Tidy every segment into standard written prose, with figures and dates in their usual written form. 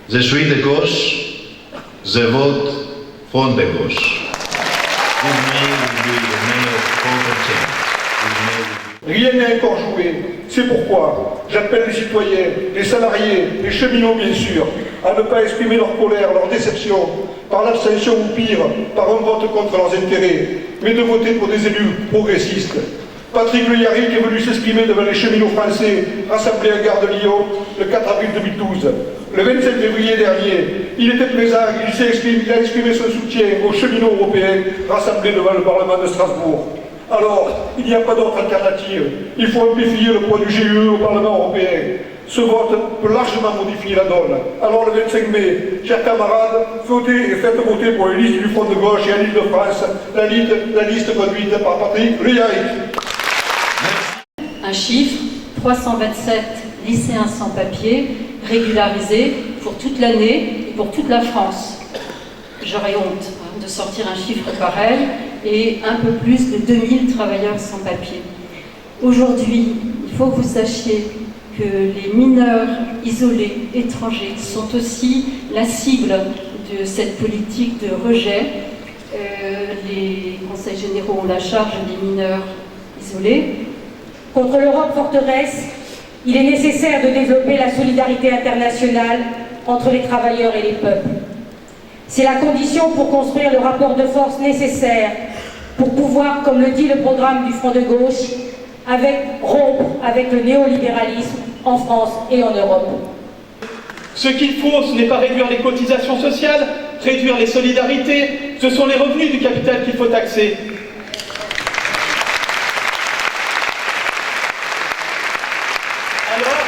Je suis de gauche, je vote from the gauche. This may be the meilleur prochaine chance. Rien n'est encore joué. C'est pourquoi j'appelle les citoyens, les salariés, les cheminots bien sûr, à ne pas exprimer leur colère, leur déception, par l'abstention ou pire, par un vote contre leurs intérêts, mais de voter pour des élus progressistes. Patrick Le Yarrick est venu s'exprimer devant les cheminots français rassemblés à Gare de Lyon le 4 avril 2012. Le 25 février dernier, il était présent, il a exprimé son soutien aux cheminots européens rassemblés devant le Parlement de Strasbourg. Alors, il n'y a pas d'autre alternative. Il faut amplifier le poids du GUE au Parlement européen. Ce vote peut largement modifier la donne. Alors le 25 mai, chers camarades, votez et faites voter pour les listes du Front de gauche et à l'Île-de-France, la liste conduite par Patrick Le Yarrick. Un chiffre, 327 lycéens sans papier, régularisés pour toute l'année et pour toute la France. J'aurais honte de sortir un chiffre pareil, et un peu plus de 2000 travailleurs sans papier. Aujourd'hui, il faut que vous sachiez que les mineurs isolés étrangers sont aussi la cible de cette politique de rejet. Les conseils généraux ont la charge des mineurs isolés. Contre l'Europe forteresse, il est nécessaire de développer la solidarité internationale entre les travailleurs et les peuples. C'est la condition pour construire le rapport de force nécessaire pour pouvoir, comme le dit le programme du Front de gauche, rompre avec le néolibéralisme en France et en Europe. Ce qu'il faut, ce n'est pas réduire les cotisations sociales, réduire les solidarités, ce sont les revenus du capital qu'il faut taxer. Alors,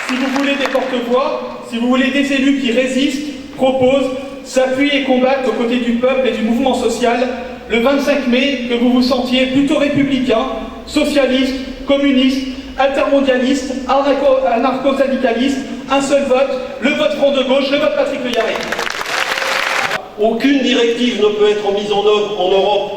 si vous voulez des porte-voix, si vous voulez des élus qui résistent, proposent, s'appuient et combattent aux côtés du peuple et du mouvement social, le 25 mai, que vous vous sentiez plutôt républicain, socialiste, communiste, altermondialiste, anarcho-syndicaliste, un seul vote, le vote Front de gauche, le vote Patrick Le Yarrick. Aucune directive ne peut être mise en œuvre en Europe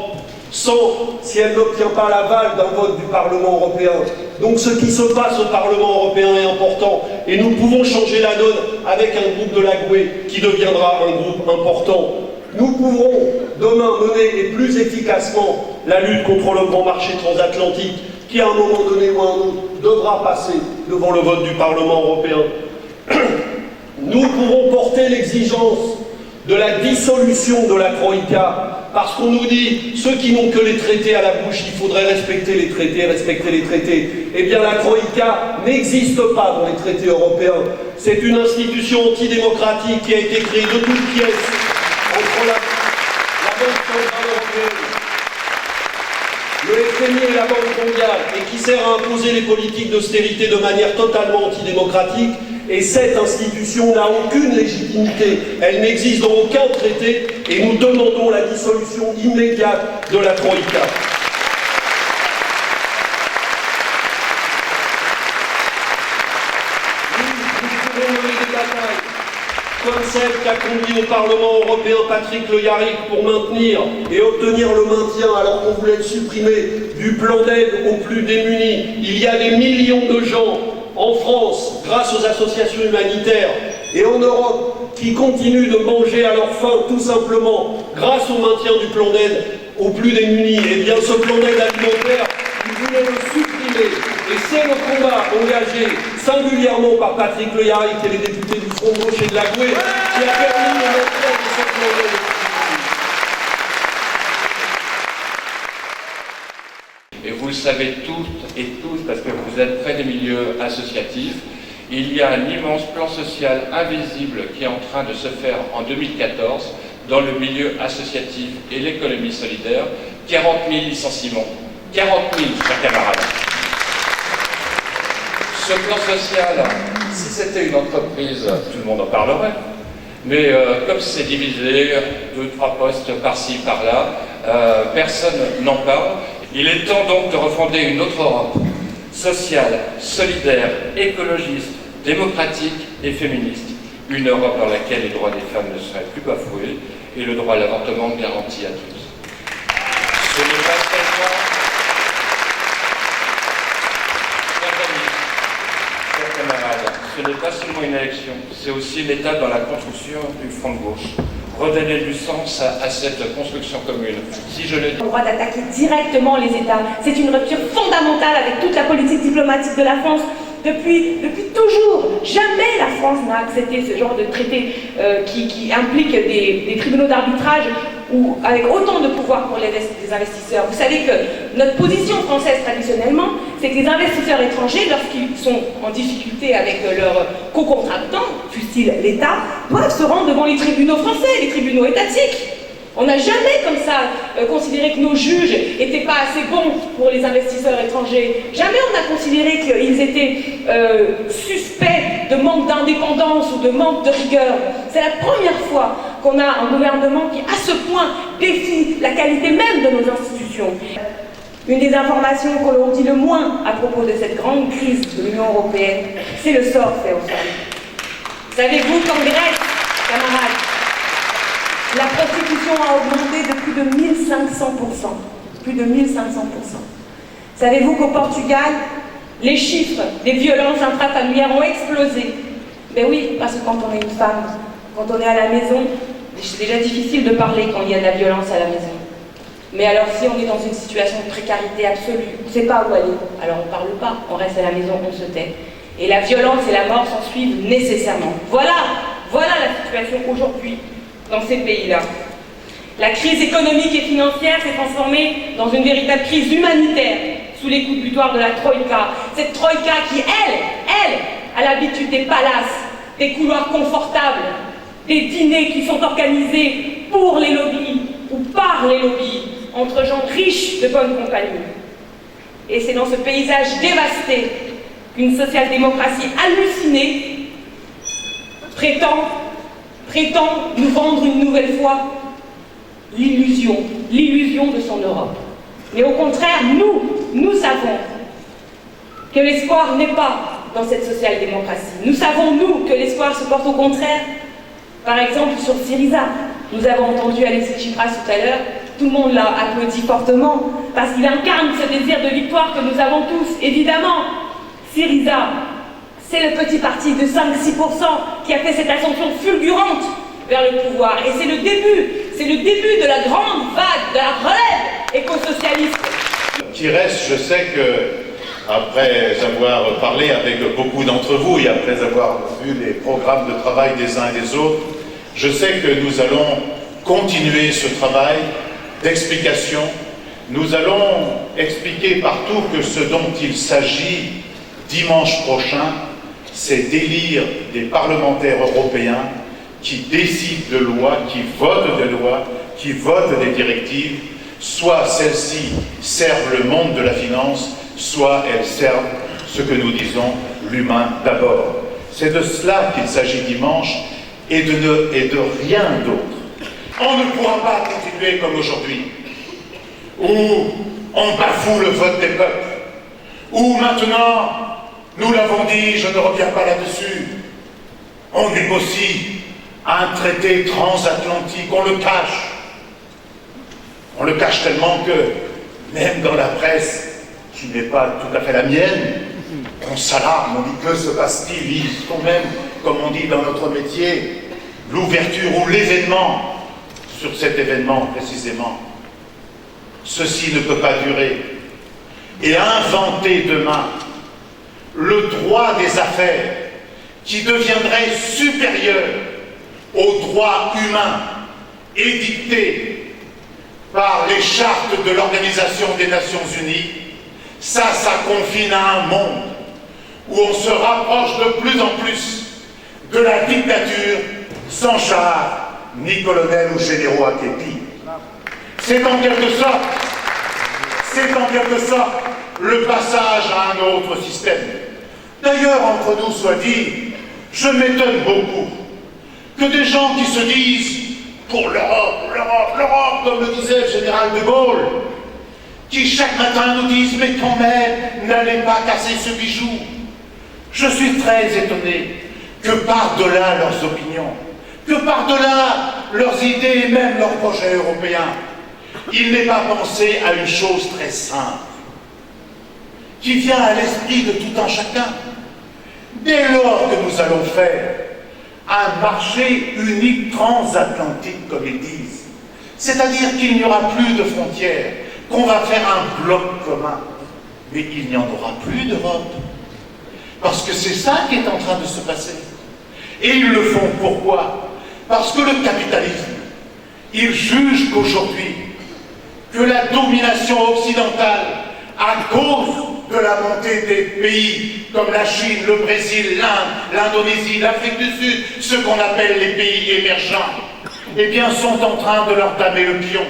si elle n'obtient pas l'aval d'un vote du Parlement européen. Donc ce qui se passe au Parlement européen est important et nous pouvons changer la donne avec un groupe de la GUE qui deviendra un groupe important. Nous pourrons demain mener et plus efficacement la lutte contre le grand marché transatlantique qui à un moment donné ou à un autre devra passer devant le vote du Parlement européen. Nous pourrons porter l'exigence de la dissolution de la Troïka parce qu'on nous dit, ceux qui n'ont que les traités à la bouche, il faudrait respecter les traités. Eh bien la Troïka n'existe pas dans les traités européens. C'est une institution antidémocratique qui a été créée de toutes pièces entre la Banque centrale européenne, le FMI et la Banque mondiale, et qui sert à imposer les politiques d'austérité de manière totalement antidémocratique. Et cette institution n'a aucune légitimité, elle n'existe dans aucun traité, et nous demandons la dissolution immédiate de la Troïka. Nous pouvons mener des batailles, comme celle qu'a conduit au Parlement européen Patrick Le Yarrick pour maintenir et obtenir le maintien, alors qu'on voulait le supprimer, du plan d'aide aux plus démunis. Il y a des millions de gens en France, grâce aux associations humanitaires, et en Europe, qui continuent de manger à leur faim, tout simplement, grâce au maintien du plan d'aide aux plus démunis. Eh bien, ce plan d'aide alimentaire, ils voulaient le supprimer. Et c'est le combat engagé singulièrement par Patrick Le Yarrick et les députés du Front de gauche et de la GUE qui a permis le maintien de ce plan d'aide. Et vous le savez toutes et tous, parce que vous êtes près des milieux associatifs, il y a un immense plan social invisible qui est en train de se faire en 2014 dans le milieu associatif et l'économie solidaire. 40 000 licenciements. 40 000, chers camarades. Ce plan social, si c'était une entreprise, tout le monde en parlerait. Mais comme c'est divisé, 2-3 postes par-ci, par-là, personne n'en parle. Il est temps donc de refonder une autre Europe, sociale, solidaire, écologiste, démocratique et féministe. Une Europe dans laquelle les droits des femmes ne seraient plus bafoués et le droit à l'avortement garanti à tous. Ce n'est pas seulement... Chers amis, chers camarades, ce n'est pas seulement une élection, c'est aussi une étape dans la construction du front de gauche. Redonner du sens à cette construction commune. Si je le dis... Le droit d'attaquer directement les États, c'est une rupture fondamentale avec toute la politique diplomatique de la France. Depuis toujours, jamais la France n'a accepté ce genre de traité qui implique des tribunaux d'arbitrage ou avec autant de pouvoir pour les investisseurs. Vous savez que notre position française traditionnellement, c'est que les investisseurs étrangers, lorsqu'ils sont en difficulté avec leurs co-contractants, fût-il l'État, doivent se rendre devant les tribunaux français, les tribunaux étatiques. On n'a jamais comme ça considéré que nos juges n'étaient pas assez bons pour les investisseurs étrangers. Jamais on a considéré qu'ils étaient suspects de manque d'indépendance ou de manque de rigueur. C'est la première fois qu'on a un gouvernement qui, à ce point, défie la qualité même de nos institutions. Une des informations que l'on dit le moins à propos de cette grande crise de l'Union européenne, c'est le sort fait aux femmes. Savez-vous qu'en Grèce, camarades, la prostitution a augmenté de plus de 1500%. Plus de 1500%. Savez-vous qu'au Portugal, les chiffres des violences intrafamilières ont explosé? Ben oui, parce que quand on est une femme, quand on est à la maison, c'est déjà difficile de parler quand il y a de la violence à la maison. Mais alors si on est dans une situation de précarité absolue, on ne sait pas où aller, alors on ne parle pas, on reste à la maison, on se tait. Et la violence et la mort s'en suivent nécessairement. Voilà la situation aujourd'hui dans ces pays-là. La crise économique et financière s'est transformée dans une véritable crise humanitaire sous les coups de butoir de la Troïka. Cette Troïka qui, elle, a l'habitude des palaces, des couloirs confortables, des dîners qui sont organisés pour les lobbies ou par les lobbies, entre gens riches de bonne compagnie. Et c'est dans ce paysage dévasté qu'une social-démocratie hallucinée prétend nous vendre une nouvelle fois l'illusion de son Europe. Mais au contraire, nous savons que l'espoir n'est pas dans cette social-démocratie. Nous savons, nous, que l'espoir se porte au contraire. Par exemple, sur Syriza, nous avons entendu Alexis Tsipras tout à l'heure, tout le monde l'a applaudi fortement, parce qu'il incarne ce désir de victoire que nous avons tous, évidemment. Syriza, c'est le petit parti de 5-6% qui a fait cette ascension fulgurante vers le pouvoir. Et c'est le début de la grande vague, de la relève éco-socialiste. Qui reste, je sais que, après avoir parlé avec beaucoup d'entre vous et après avoir vu les programmes de travail des uns et des autres, je sais que nous allons continuer ce travail d'explication. Nous allons expliquer partout que ce dont il s'agit dimanche prochain, c'est d'élire des parlementaires européens qui décident de lois, qui votent des lois, qui votent des directives, soit celles-ci servent le monde de la finance, soit elles servent ce que nous disons, l'humain d'abord. C'est de cela qu'il s'agit dimanche et de rien d'autre. On ne pourra pas continuer comme aujourd'hui, où on bafoue le vote des peuples, où maintenant, nous l'avons dit, je ne reviens pas là-dessus, on négocie un traité transatlantique, on le cache. On le cache tellement que, même dans la presse, qui n'est pas tout à fait la mienne, on s'alarme, on dit que se passe-t-il? Ils sont même, comme on dit dans notre métier, l'ouverture ou l'événement, sur cet événement précisément. Ceci ne peut pas durer. Et inventer demain le droit des affaires qui deviendrait supérieur aux droits humains édictés par les chartes de l'Organisation des Nations Unies, ça confine à un monde où on se rapproche de plus en plus de la dictature sans chars, ni colonels ou généraux à képi. C'est en quelque sorte le passage à un autre système. D'ailleurs, entre nous soit dit, je m'étonne beaucoup que des gens qui se disent pour l'Europe, comme le disait le général de Gaulle, qui chaque matin nous disent mais quand même, n'allez pas casser ce bijou. Je suis très étonné que par-delà leurs opinions, que par-delà leurs idées et même leurs projets européens, ils n'aient pas pensé à une chose très simple, qui vient à l'esprit de tout un chacun. dès lors que nous allons faire un marché unique transatlantique, comme ils disent, c'est-à-dire qu'il n'y aura plus de frontières, qu'on va faire un bloc commun, mais il n'y en aura plus d'Europe. Parce que c'est ça qui est en train de se passer. Et ils le font pourquoi? Parce que le capitalisme, il juge qu'aujourd'hui, que la domination occidentale, à cause de la montée des pays comme la Chine, le Brésil, l'Inde, l'Indonésie, l'Afrique du Sud, ce qu'on appelle les pays émergents, eh bien, sont en train de leur damer le pion.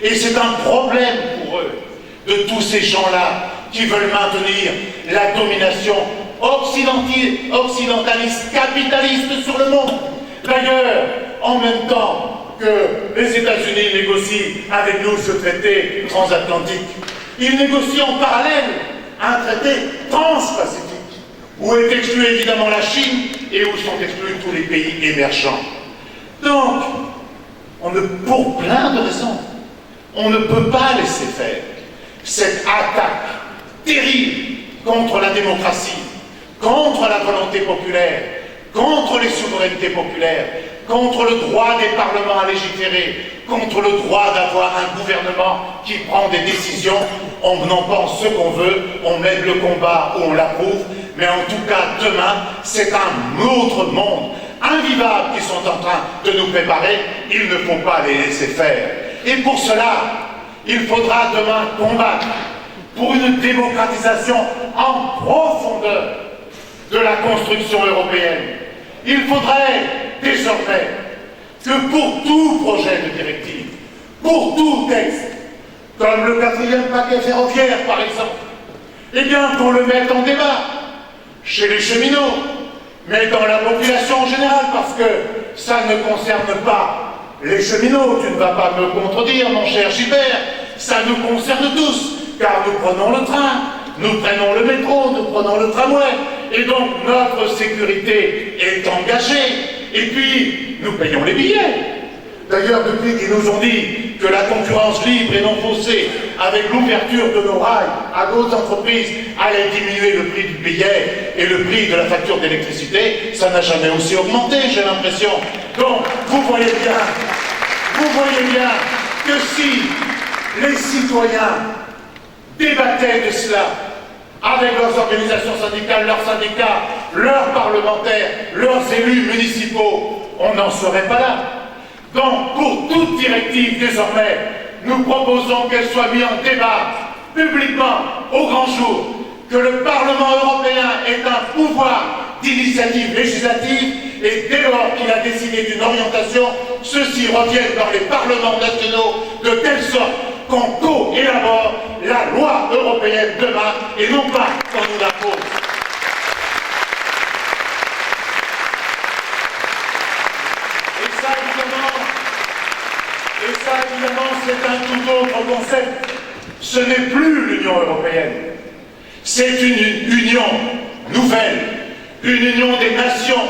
Et c'est un problème pour eux, de tous ces gens-là qui veulent maintenir la domination occidentaliste, capitaliste sur le monde. D'ailleurs, en même temps que les États-Unis négocient avec nous ce traité transatlantique, ils négocient en parallèle un traité transpacifique, où est exclue évidemment la Chine et où sont exclus tous les pays émergents. Donc, pour plein de raisons, on ne peut pas laisser faire cette attaque terrible contre la démocratie, contre la volonté populaire, contre les souverainetés populaires, contre le droit des parlements à légiférer, contre le droit d'avoir un gouvernement qui prend des décisions. On en pense ce qu'on veut, on mène le combat ou on l'approuve, mais en tout cas, demain, c'est un autre monde invivable qui sont en train de nous préparer. Il ne faut pas les laisser faire. Et pour cela, il faudra demain combattre pour une démocratisation en profondeur de la construction européenne. Il faudrait désormais que pour tout projet de directive, pour tout texte, comme le 4e paquet ferroviaire par exemple, eh bien qu'on le mette en débat chez les cheminots, mais dans la population en général, parce que ça ne concerne pas les cheminots, tu ne vas pas me contredire, mon cher Gilbert, ça nous concerne tous, car nous prenons le train, nous prenons le métro, nous prenons le tramway, et donc notre sécurité est engagée, et puis nous payons les billets. D'ailleurs, depuis qu'ils nous ont dit que la concurrence libre et non faussée, avec l'ouverture de nos rails à d'autres entreprises, allait diminuer le prix du billet et le prix de la facture d'électricité, ça n'a jamais aussi augmenté, j'ai l'impression. Donc, vous voyez bien que si les citoyens débattaient de cela avec leurs organisations syndicales, leurs syndicats, leurs parlementaires, leurs élus municipaux, on n'en serait pas là. Donc, pour toute directive, désormais, nous proposons qu'elle soit mise en débat publiquement, au grand jour, que le Parlement européen ait un pouvoir d'initiative législative, et dès lors qu'il a décidé d'une orientation, ceux-ci reviennent dans les parlements nationaux de telle sorte qu'on co-élabore la loi européenne demain, et non pas qu'on nous l'impose. Et ça, évidemment, c'est un tout autre concept. Ce n'est plus l'Union européenne. C'est une union nouvelle, une union des nations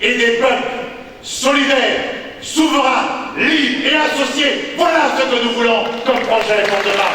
et des peuples solidaires, souverains, libres et associés. Voilà ce que nous voulons comme projet pour demain.